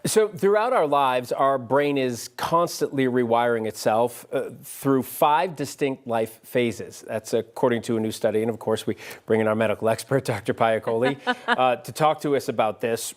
So throughout our lives, our brain is constantly rewiring itself through 5 distinct life phases. That's according to a new study. And of course, we bring in our medical expert, Dr. Piaccoli, to talk to us about this.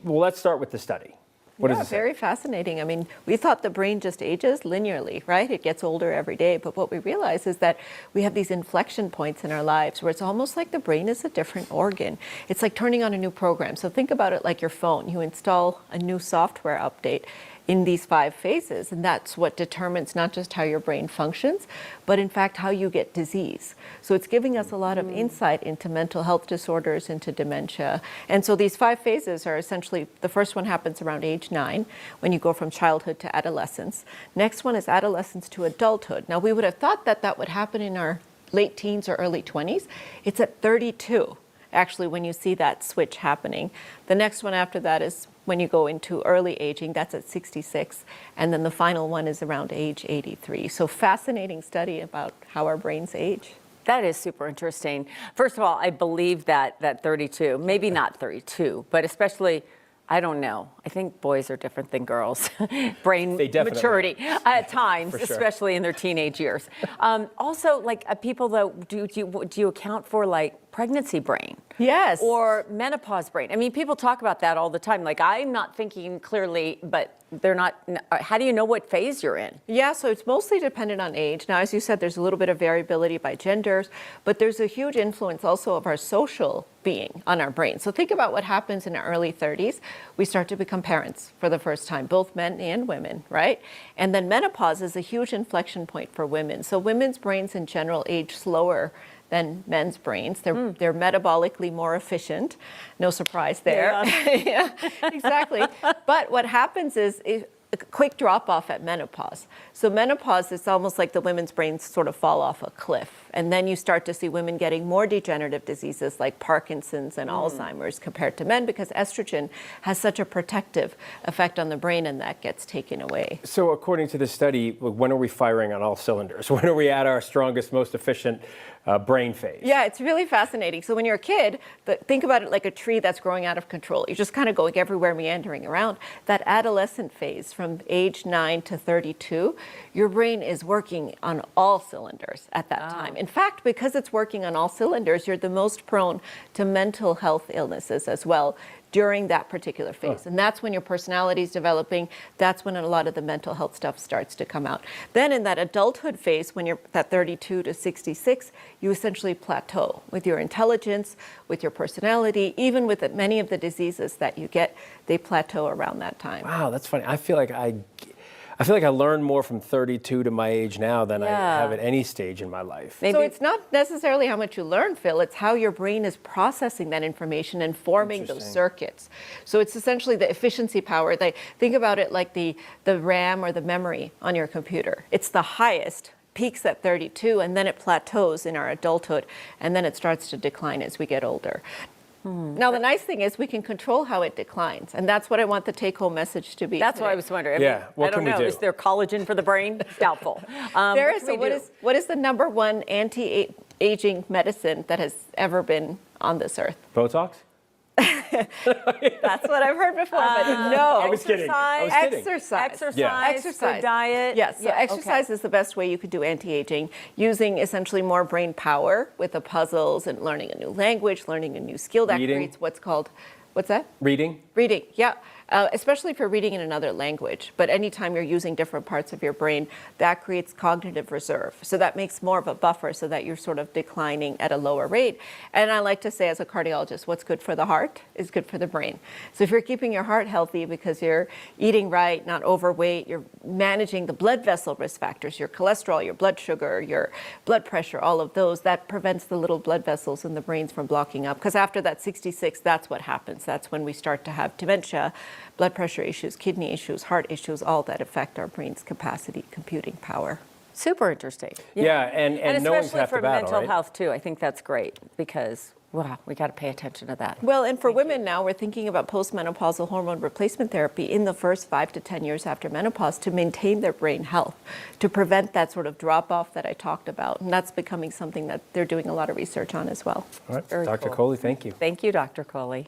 Well, let's start with the study. What does it say? Very fascinating. I mean, we thought the brain just ages linearly, right? It gets older every day. But what we realize is that we have these inflection points in our lives where it's almost like the brain is a different organ. It's like turning on a new program. So think about it like your phone. You install a new software update in these 5 phases, and that's what determines not just how your brain functions, but in fact how you get disease. So it's giving us a lot of insight into mental health disorders, into dementia. And so these 5 phases are essentially, the first one happens around age 9, when you go from childhood to adolescence. Next one is adolescence to adulthood. Now we would have thought that that would happen in our late teens or early 20s. It's at 32, actually, when you see that switch happening. The next one after that is when you go into early aging, that's at 66, and then the final one is around age 83. So fascinating study about how our brains age. That is super interesting. First of all, I believe that 32, maybe not 32, but especially, I don't know. I think boys are different than girls. Brain maturity at times, sure. Especially in their teenage years. Also, like people though, do you account for like pregnancy brain? Yes. Or menopause brain. I mean, people talk about that all the time. Like, I'm not thinking clearly, but they're not. How do you know what phase you're in? Yeah, so it's mostly dependent on age. Now, as you said, there's a little bit of variability by genders, but there's a huge influence also of our social being on our brain. So think about what happens in our early 30s. We start to become parents for the first time, both men and women, right? And then menopause is a huge inflection point for women. So women's brains in general age slower than men's brains. They're metabolically more efficient. No surprise there. Yeah, exactly. But what happens is a quick drop off at menopause. So menopause is almost like the women's brains sort of fall off a cliff. And then you start to see women getting more degenerative diseases like Parkinson's and Alzheimer's compared to men, because estrogen has such a protective effect on the brain, and that gets taken away. So according to this study, when are we firing on all cylinders? When are we at our strongest, most efficient brain phase? Yeah, it's really fascinating. So when you're a kid, think about it like a tree that's growing out of control. You're just kind of going everywhere, meandering around. That adolescent phase from age 9 to 32, your brain is working on all cylinders at that time. In fact, because it's working on all cylinders, you're the most prone to mental health illnesses as well during that particular phase. And that's when your personality is developing. That's when a lot of the mental health stuff starts to come out. Then in that adulthood phase, when you're at 32 to 66, you essentially plateau with your intelligence, with your personality, even with many of the diseases that you get, they plateau around that time. Wow, that's funny. I feel like I learned more from 32 to my age now than I have at any stage in my life. So it's not necessarily how much you learn, Phil, it's how your brain is processing that information and forming those circuits. So it's essentially the efficiency power. Think about it like the RAM or the memory on your computer. It's the highest, peaks at 32, and then it plateaus in our adulthood, and then it starts to decline as we get older. Now, the nice thing is we can control how it declines, and that's what I want the take-home message to be. That's what I was wondering. Yeah, what can we do? Is there collagen for the brain? Doubtful. There is. So what is the number one anti-aging medicine that has ever been on this earth? Botox? That's what I've heard before, but no. I was kidding. Exercise. Good diet. Yes, so exercise is the best way you could do anti-aging, using essentially more brain power with the puzzles and learning a new language, learning a new skill that creates what's that? Reading? Reading, yeah. Especially if you're reading in another language. But anytime you're using different parts of your brain, that creates cognitive reserve. So that makes more of a buffer so that you're sort of declining at a lower rate. And I like to say as a cardiologist, what's good for the heart is good for the brain. So if you're keeping your heart healthy because you're eating right, not overweight, you're managing the blood vessel risk factors, your cholesterol, your blood sugar, your blood pressure, all of those, that prevents the little blood vessels in the brains from blocking up. Because after that 66, that's what happens. That's when we start to have dementia, blood pressure issues, kidney issues, heart issues, all that affect our brain's capacity, computing power. Super interesting. Yeah, and knowing's especially half the for battle, mental right? health too. I think that's great because wow, we got to pay attention to that. Well, and for women now, we're thinking about postmenopausal hormone replacement therapy in the first 5 to 10 years after menopause to maintain their brain health, to prevent that sort of drop off that I talked about. And that's becoming something that they're doing a lot of research on as well. All right, Very Dr. cool. Coley, thank you. Thank you, Dr. Coley.